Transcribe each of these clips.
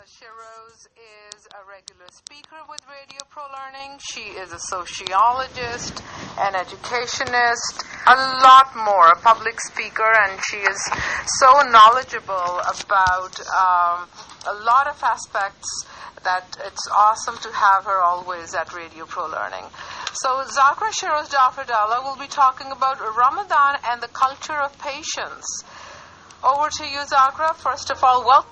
Shiroz is a regular speaker with Radio Pro Learning. She is a sociologist, an educationist, a lot more, a public speaker, and she is so knowledgeable about a lot of aspects that it's awesome to have her always at Radio Pro Learning. So Zakra Shiroz Jafardallah will be talking about Ramadan and the culture of patience. Over to you, Zakra. First of all, welcome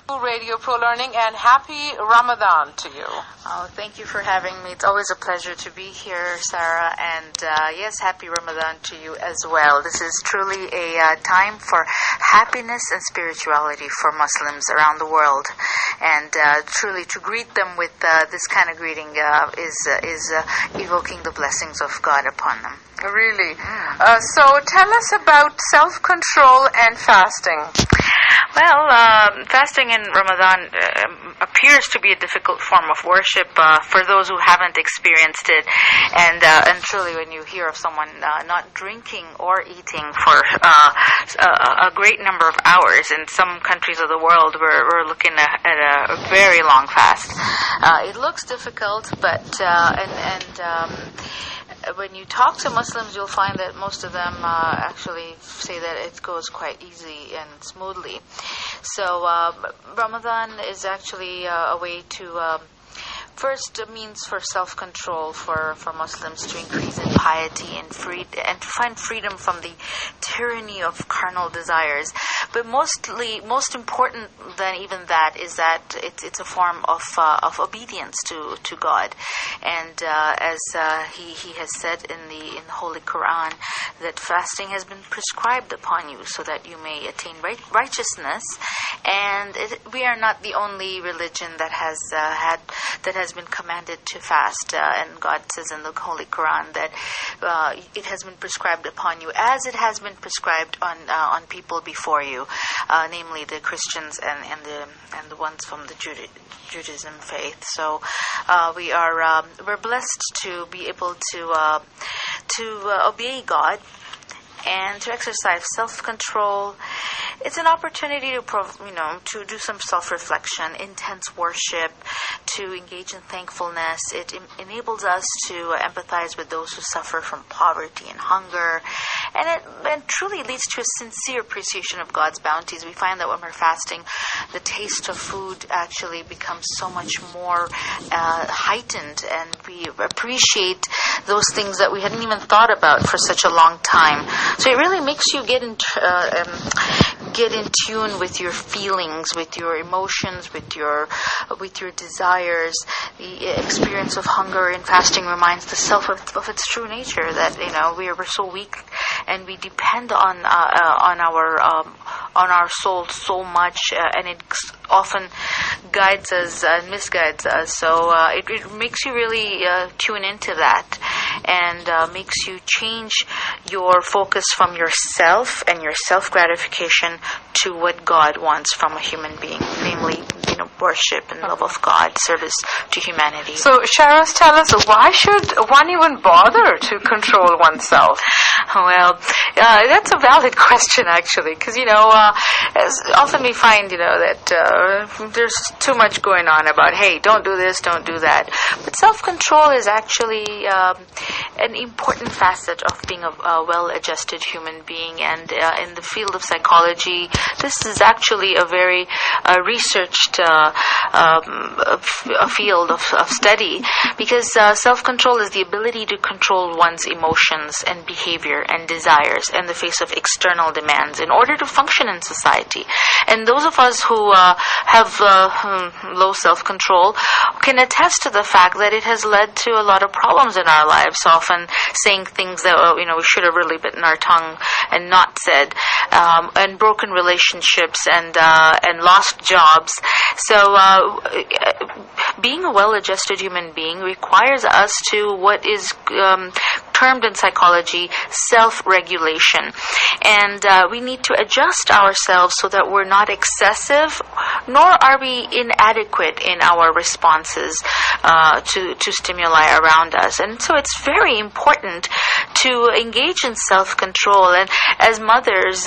to Radio Pro Learning and happy Ramadan to you. Oh, thank you for having me. It's always a pleasure to be here, Sarah. And yes, happy Ramadan to you as well. This is truly a time for happiness and spirituality for Muslims around the world. And truly to greet them with this kind of greeting is evoking the blessings of God upon them. Really? So tell us about self-control and fasting. Well, fasting in Ramadan appears to be a difficult form of worship for those who haven't experienced it. And truly, when you hear of someone not drinking or eating for a great number of hours, in some countries of the world, we're looking at a very long fast. It looks difficult, but when you talk to Muslims, you'll find that most of them actually say that it goes quite easy and smoothly. So Ramadan is actually a way to first, a means for self-control for Muslims to increase in piety and to find freedom from the tyranny of carnal desires. But most important than even that is that it's a form of obedience to God. And as he has said in the Holy Quran, that fasting has been prescribed upon you so that you may attain righteousness. And we are not the only religion that has been commanded to fast, and God says in the Holy Quran that it has been prescribed upon you as it has been prescribed on people before you, namely the Christians and the ones from the Judaism faith. So we're blessed to be able to obey God and to exercise self-control. It's an opportunity to do some self-reflection, intense worship, to engage in thankfulness. It enables us to empathize with those who suffer from poverty and hunger, and it truly leads to a sincere appreciation of God's bounties. We find that when we're fasting, the taste of food actually becomes so much more heightened, and we appreciate those things that we hadn't even thought about for such a long time. So it really makes you get in tune with your feelings, with your emotions, with your desires. The experience of hunger in fasting reminds the self of its true nature. That we're so weak, and we depend on our soul so much, and it often guides us and misguides us. So it makes you really tune into that, and makes you change your focus from yourself and your self-gratification to what God wants from a human being, namely, worship and love of God, service to humanity. So, Shiroz, tell us, why should one even bother to control oneself? Well, that's a valid question, actually, because, as often we find, that there's too much going on about, hey, don't do this, don't do that. But self-control is actually an important facet of being a well-adjusted human being, and in the field of psychology, this is actually a very researched a field of study, because self-control is the ability to control one's emotions and behavior and desires in the face of external demands in order to function in society. And those of us who have low self-control can attest to the fact that it has led to a lot of problems in our lives, often saying things that we should have really bitten our tongue and not said, and broken relationships and lost jobs. So being a well-adjusted human being requires us to what is termed in psychology self-regulation. And we need to adjust ourselves so that we're not excessive, nor are we inadequate in our responses to stimuli around us. And so it's very important to engage in self-control. And as mothers,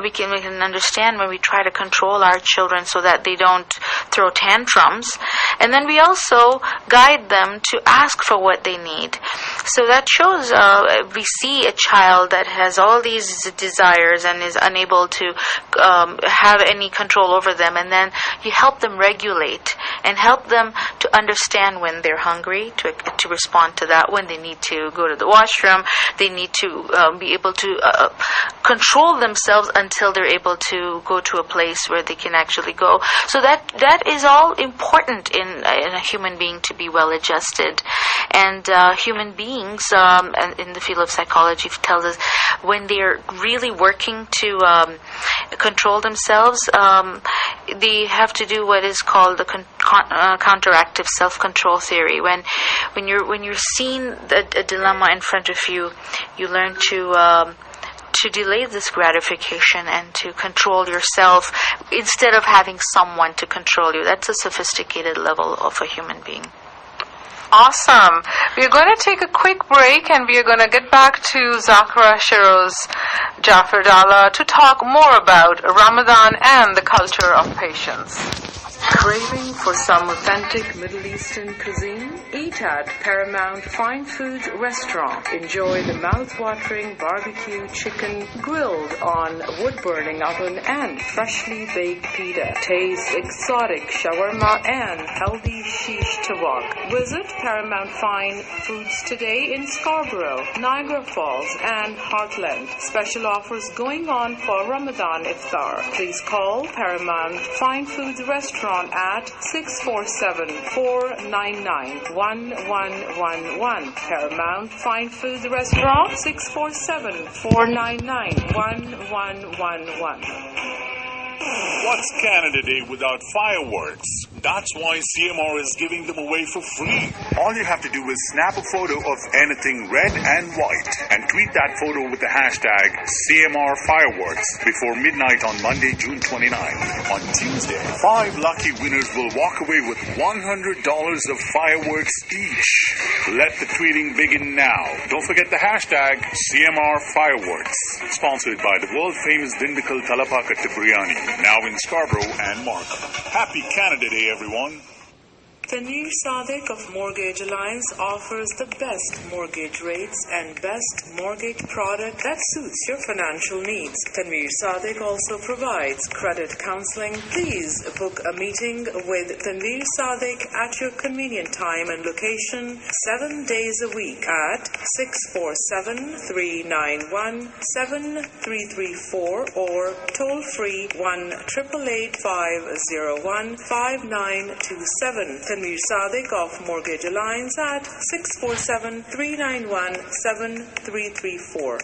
we can understand when we try to control our children so that they don't throw tantrums. And then we also guide them to ask for what they need. So that shows we see a child that has all these desires and is unable to have any control over them, and then you help them regulate and help them to understand when they're hungry, to respond to that, when they need to go to the washroom, they need to be able to control themselves until they're able to go to a place where they can actually go. So that is all important in a human being, to be well adjusted. And human beings in the field of psychology tells us when they're really working to control themselves, they have to do what is called the counteractive self-control theory. When you're seeing a dilemma in front of you, you learn to delay this gratification and to control yourself instead of having someone to control you. That's a sophisticated level of a human being. Awesome. We are going to take a quick break, and we are going to get back to Zakra Shiroz Jafardala to talk more about Ramadan and the culture of patience. Craving for some authentic Middle Eastern cuisine? Eat at Paramount Fine Foods Restaurant. Enjoy the mouth-watering barbecue chicken grilled on wood-burning oven and freshly baked pita. Taste exotic shawarma and healthy shish kebab. Visit Paramount Fine Foods today in Scarborough, Niagara Falls, and Heartland. Special offers going on for Ramadan Iftar. Please call Paramount Fine Foods Restaurant at 647-499-1111. Paramount Fine Foods Restaurant, 647-499-1111. What's Canada Day without fireworks? That's why CMR is giving them away for free. All you have to do is snap a photo of anything red and white and tweet that photo with the hashtag CMR Fireworks before midnight on Monday, June 29th. On Tuesday, 5 lucky winners will walk away with $100 of fireworks each. Let the tweeting begin now. Don't forget the hashtag CMR Fireworks. Sponsored by the world-famous Dindakal Talapaka Biryani, now in Scarborough and Markham. Happy Canada Day, everyone. Tanveer Sadiq of Mortgage Alliance offers the best mortgage rates and best mortgage product that suits your financial needs. Tanveer Sadiq also provides credit counseling. Please book a meeting with Tanveer Sadiq at your convenient time and location 7 days a week at 647-391-7334 or toll free 1-888-501-5927. Tanveer Sadiq of Mortgage Alliance at 647-391-7334.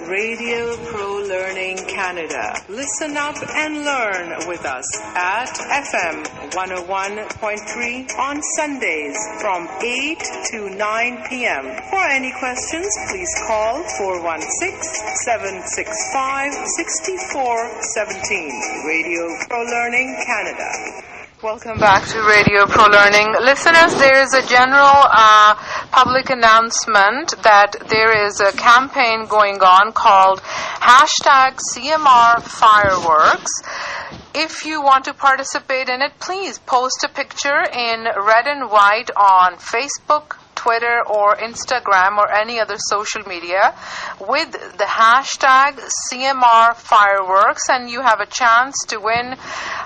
Radio Pro Learning Canada. Listen up and learn with us at FM 101.3 on Sundays from 8 to 9 p.m. For any questions, please call 416-765-6417. Radio Pro Learning Canada. Welcome back to Radio Pro Learning. Listeners, there is a general public announcement that there is a campaign going on called hashtag CMR Fireworks. If you want to participate in it, please post a picture in red and white on Facebook, Twitter, or Instagram, or any other social media with the hashtag CMR Fireworks, and you have a chance to win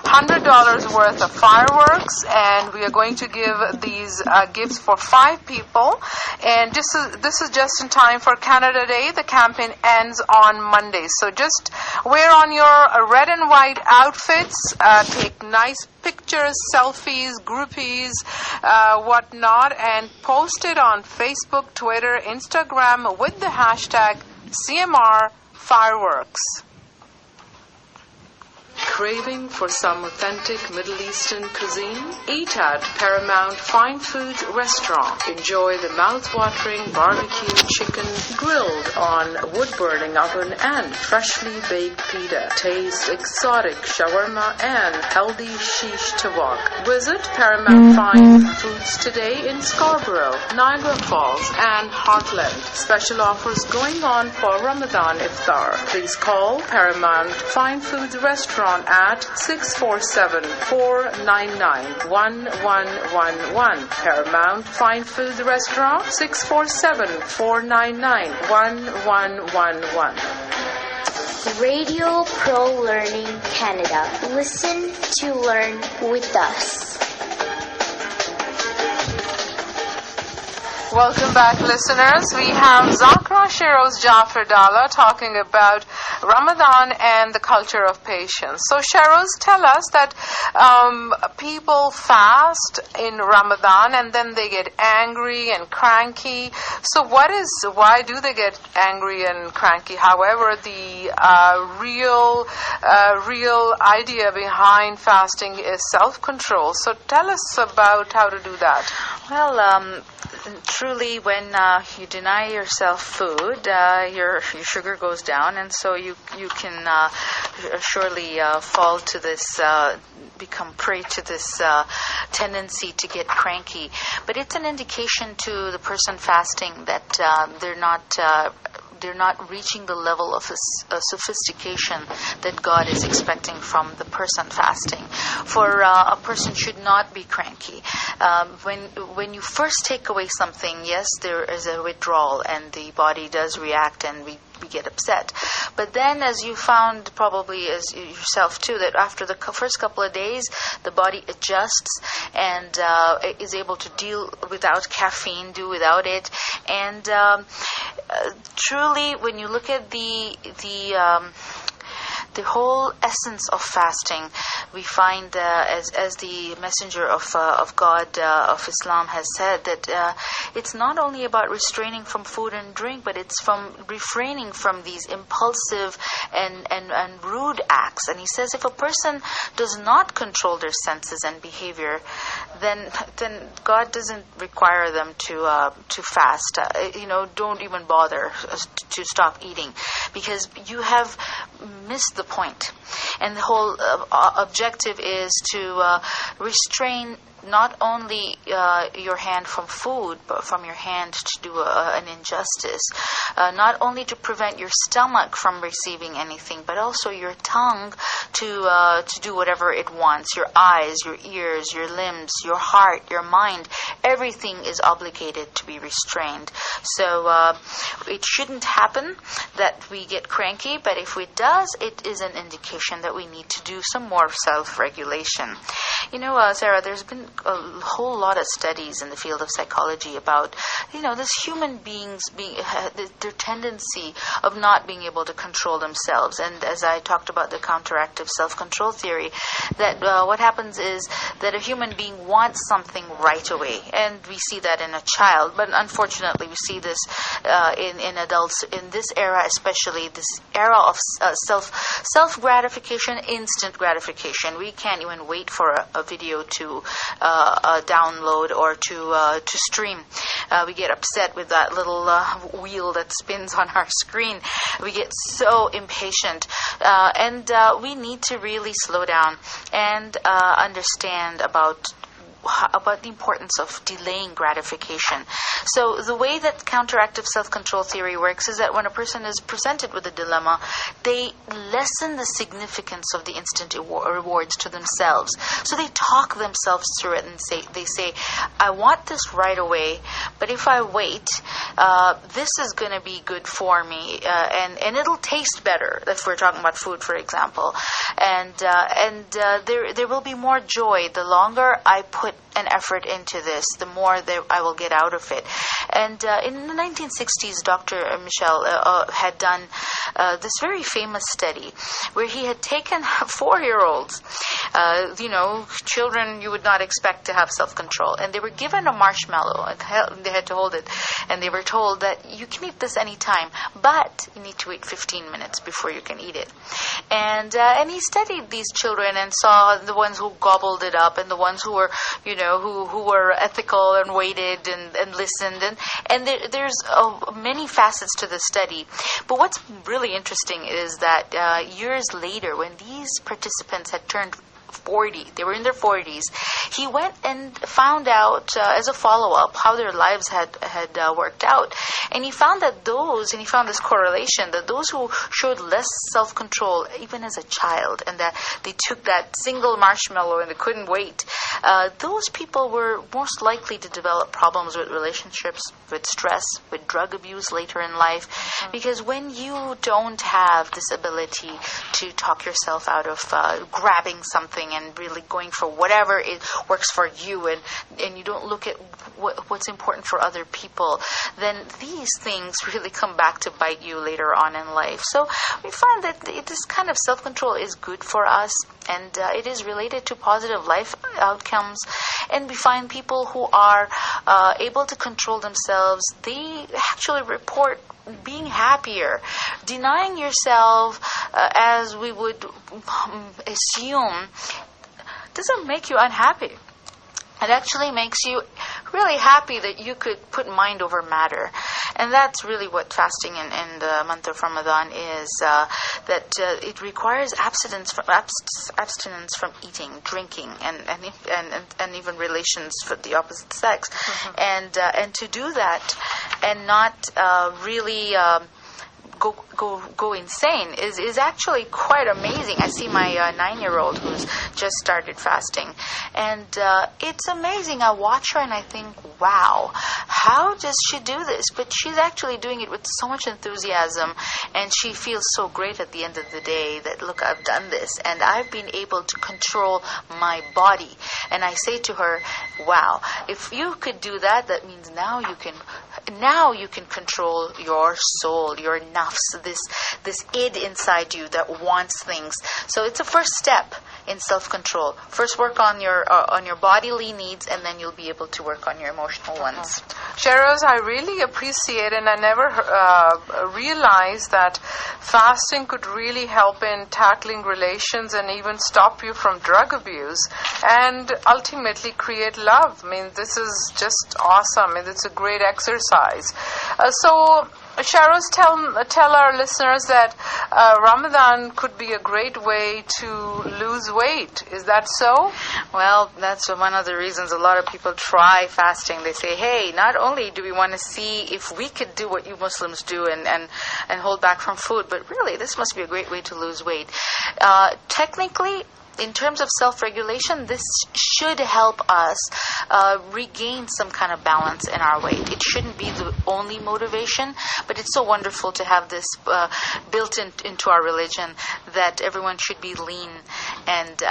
$100 worth of fireworks. And we are going to give these gifts for 5 people. And this is just in time for Canada Day. The campaign ends on Monday, so just wear on your red and white outfits, take nice pictures, selfies, groupies, whatnot, and post it on Facebook, Twitter, Instagram with the hashtag CMR Fireworks. craving for some authentic Middle Eastern cuisine? Eat at Paramount Fine Foods Restaurant. Enjoy the mouth-watering barbecue chicken grilled on wood-burning oven and freshly baked pita. Taste exotic shawarma and healthy shish tawak. Visit Paramount Fine Foods today in Scarborough, Niagara Falls, and Heartland. Special offers going on for Ramadan Iftar. Please call Paramount Fine Foods Restaurant at 647-499-1111. Paramount Fine Foods Restaurant, 647-499-1111. Radio Pro Learning Canada. Listen to learn with us. Welcome back, listeners. We have Zakra Sheroz Jafar Dalla talking about Ramadan and the culture of patience. So, Sheroz, tell us that people fast in Ramadan and then they get angry and cranky. So, why do they get angry and cranky? However, the real idea behind fasting is self-control. So, tell us about how to do that. Well, truly, when you deny yourself food, your sugar goes down, and so you can surely fall to this, become prey to this tendency to get cranky. But it's an indication to the person fasting that they're not reaching the level of sophistication that God is expecting from the person fasting. For a person should not be cranky. When you first take away something, yes, there is a withdrawal and the body does react and we get upset. But then, as you found probably as yourself too, that after the first couple of days, the body adjusts and is able to deal without caffeine, do without it. And truly, when you look at the whole essence of fasting, we find, as the messenger of God, of Islam has said, that it's not only about restraining from food and drink, but it's from refraining from these impulsive and rude acts. And he says if a person does not control their senses and behavior, then God doesn't require them to fast. Don't even bother to stop eating, because you have missed the point. And the whole objective is to restrain not only your hand from food, but from your hand to do an injustice. Not only to prevent your stomach from receiving anything, but also your tongue to do whatever it wants. Your eyes, your ears, your limbs, your heart, your mind, everything is obligated to be restrained. So it shouldn't happen that we get cranky, but if it does, it is an indication that we need to do some more self-regulation. Sarah, there's been a whole lot of studies in the field of psychology about, this human beings their tendency of not being able to control themselves. And as I talked about the counteractive self-control theory, that what happens is that a human being wants something right away. And we see that in a child, but unfortunately we see this in adults in this era, especially this era of self-gratification, instant gratification. We can't even wait for a video to download or to stream. We get upset with that little wheel that spins on our screen. We get so impatient, and we need to really slow down and understand about the importance of delaying gratification. So the way that counteractive self-control theory works is that when a person is presented with a dilemma, they lessen the significance of the instant rewards to themselves. So they talk themselves through it and they say, I want this right away, but if I wait, this is going to be good for me, and it'll taste better, if we're talking about food, for example. And there will be more joy the longer I put an effort into this, the more that I will get out of it. And in the 1960s, Dr. Michel had done this very famous study where he had taken 4-year-olds, children you would not expect to have self-control, and they were given a marshmallow, and they had to hold it, and they were told that you can eat this anytime, but you need to wait 15 minutes before you can eat it. And he studied these children and saw the ones who gobbled it up and the ones who were, who were ethical and waited and listened. And there's many facets to the study. But what's really interesting is that years later, when these participants had turned 40, they were in their 40s, he went and found out as a follow-up how their lives had worked out. And he found this correlation, that those who showed less self-control even as a child, and that they took that single marshmallow and they couldn't wait, those people were most likely to develop problems with relationships, with stress, with drug abuse later in life. Because when you don't have this ability to talk yourself out of grabbing something and really going for whatever it works for you, and you don't look at what's important for other people, then these things really come back to bite you later on in life. So we find that this kind of self-control is good for us, and it is related to positive life outcomes. And we find people who are able to control themselves, they actually report being happier. Denying yourself, as we would assume, doesn't make you unhappy. It actually makes you really happy that you could put mind over matter. And that's really what fasting in the month of Ramadan is, that it requires abstinence from eating, drinking, and even relations for the opposite sex. Mm-hmm. And to do that and not really go insane is actually quite amazing. I see my 9-year-old who's just started fasting, and it's amazing. I watch her and I think, wow, how does she do this? But she's actually doing it with so much enthusiasm, and she feels so great at the end of the day that, look, I've done this and I've been able to control my body. And I say to her, wow, if you could do that, that means now you can control your soul, your nafs, this id inside you that wants things. So it's a first step in self-control. First work on your bodily needs, and then you'll be able to work on your emotional ones. Sheroz, I really appreciate, and I never realized that fasting could really help in tackling relations and even stop you from drug abuse and ultimately create love. I mean, this is just awesome, and it's a great exercise. So Sheroz, tell our listeners that Ramadan could be a great way to lose weight. Is that so? Well, that's one of the reasons a lot of people try fasting. They say, hey, not only do we want to see if we could do what you Muslims do and hold back from food, but really this must be a great way to lose weight. Technically, in terms of self-regulation, this should help us regain some kind of balance in our weight. It shouldn't be the only motivation, but it's so wonderful to have this built into our religion, that everyone should be lean and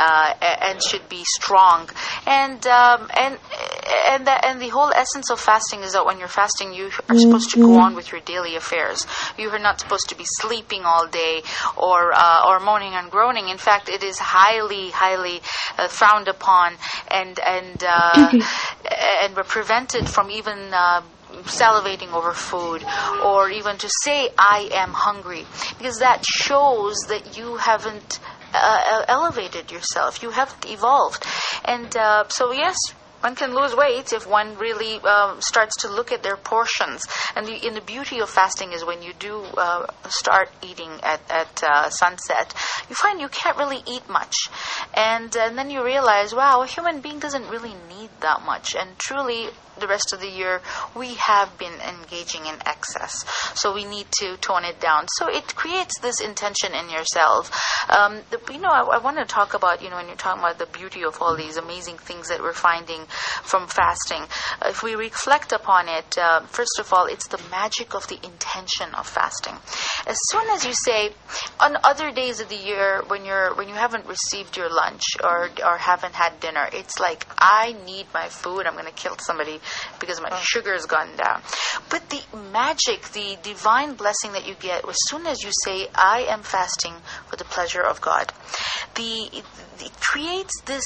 should be strong. And the whole essence of fasting is that when you're fasting, you are supposed to go on with your daily affairs. You are not supposed to be sleeping all day or moaning and groaning. In fact, it is highly frowned upon and we're prevented from even salivating over food, or even to say I am hungry, because that shows that you haven't elevated yourself, you haven't evolved. And so yes, one can lose weight if one really starts to look at their portions. And the beauty of fasting is when you do start eating at sunset, you find you can't really eat much. And then you realize, wow, a human being doesn't really need that much. And truly, the rest of the year, we have been engaging in excess. So we need to tone it down. So it creates this intention in yourself. I want to talk about, when you're talking about the beauty of all these amazing things that we're finding from fasting. If we reflect upon it, first of all, it's the magic of the intention of fasting. As soon as you say, on other days of the year, when you haven't received your lunch or haven't had dinner, it's like, I need my food, I'm going to kill somebody because my sugar has gone down. But the magic, the divine blessing that you get as soon as you say, I am fasting for the pleasure of God, it creates this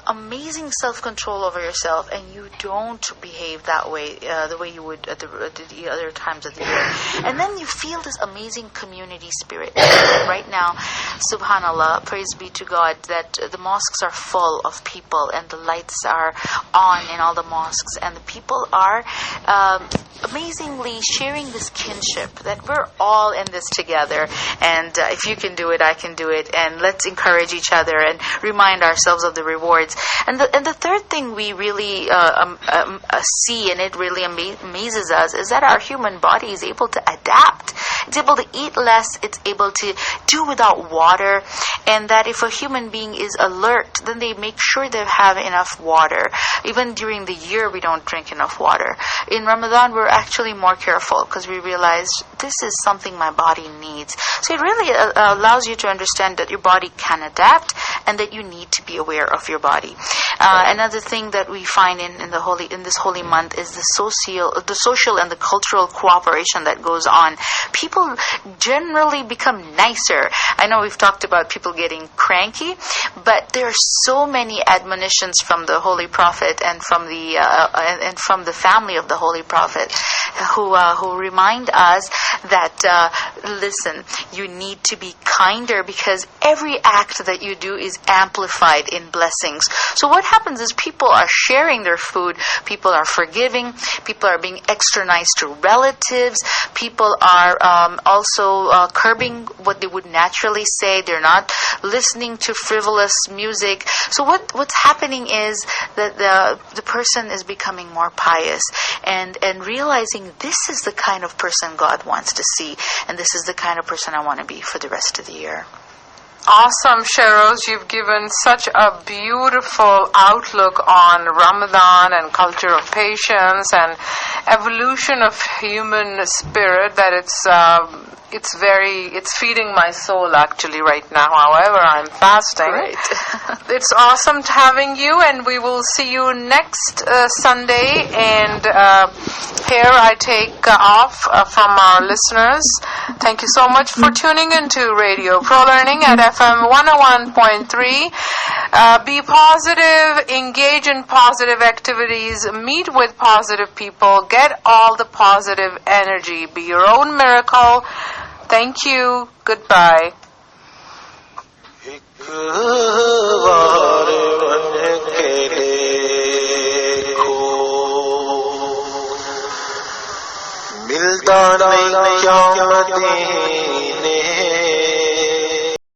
amazing self-control over yourself, and you don't behave that way, the way you would at the other times of the year. And then you feel this amazing community spirit. Right now, subhanallah, praise be to God, that the mosques are full of people and the lights are on in all the mosques, and the people are amazingly sharing this kinship, that we're all in this together, and if you can do it, I can do it, and let's encourage each other and remind ourselves of the rewards. And the third thing we really see, and it really amazes us, is that our human body is able to adapt. It's able to eat less, it's able to do without water, and that if a human being is alert, then they make sure they have enough water. Even during the year, we don't drink enough water. In Ramadan, we're actually more careful because we realize this is something my body needs. So it really allows you to understand that your body can adapt and that you need to be aware of your body. Another thing that we find in this holy month is the social and the cultural cooperation that goes on. People generally become nicer. I know we've talked about people getting cranky, but there are so many admonitions from the Holy Prophet and from the family of the Holy Prophet who remind us that listen, you need to be kinder, because every act that you do is amplified in blessings. So what happens is people are sharing their food, people are forgiving, people are being extra nice to relatives, people are also curbing what they would naturally say. They're not listening to frivolous music. So what's happening is that the person is becoming more pious and realizing this is the kind of person God wants to see, and this is the kind of person I want to be for the rest of the year. Awesome, Sheroz. You've given such a beautiful outlook on Ramadan and culture of patience and evolution of human spirit that it's feeding my soul actually right now. However, I'm fasting. Great. It's awesome having you, and we will see you next Sunday. And here I take off from our listeners. Thank you so much for tuning into Radio Pro Learning at FM 101.3. Be positive, engage in positive activities, meet with positive people, get all the positive energy, be your own miracle. Thank you. Goodbye. मिलता नहीं क्या Medina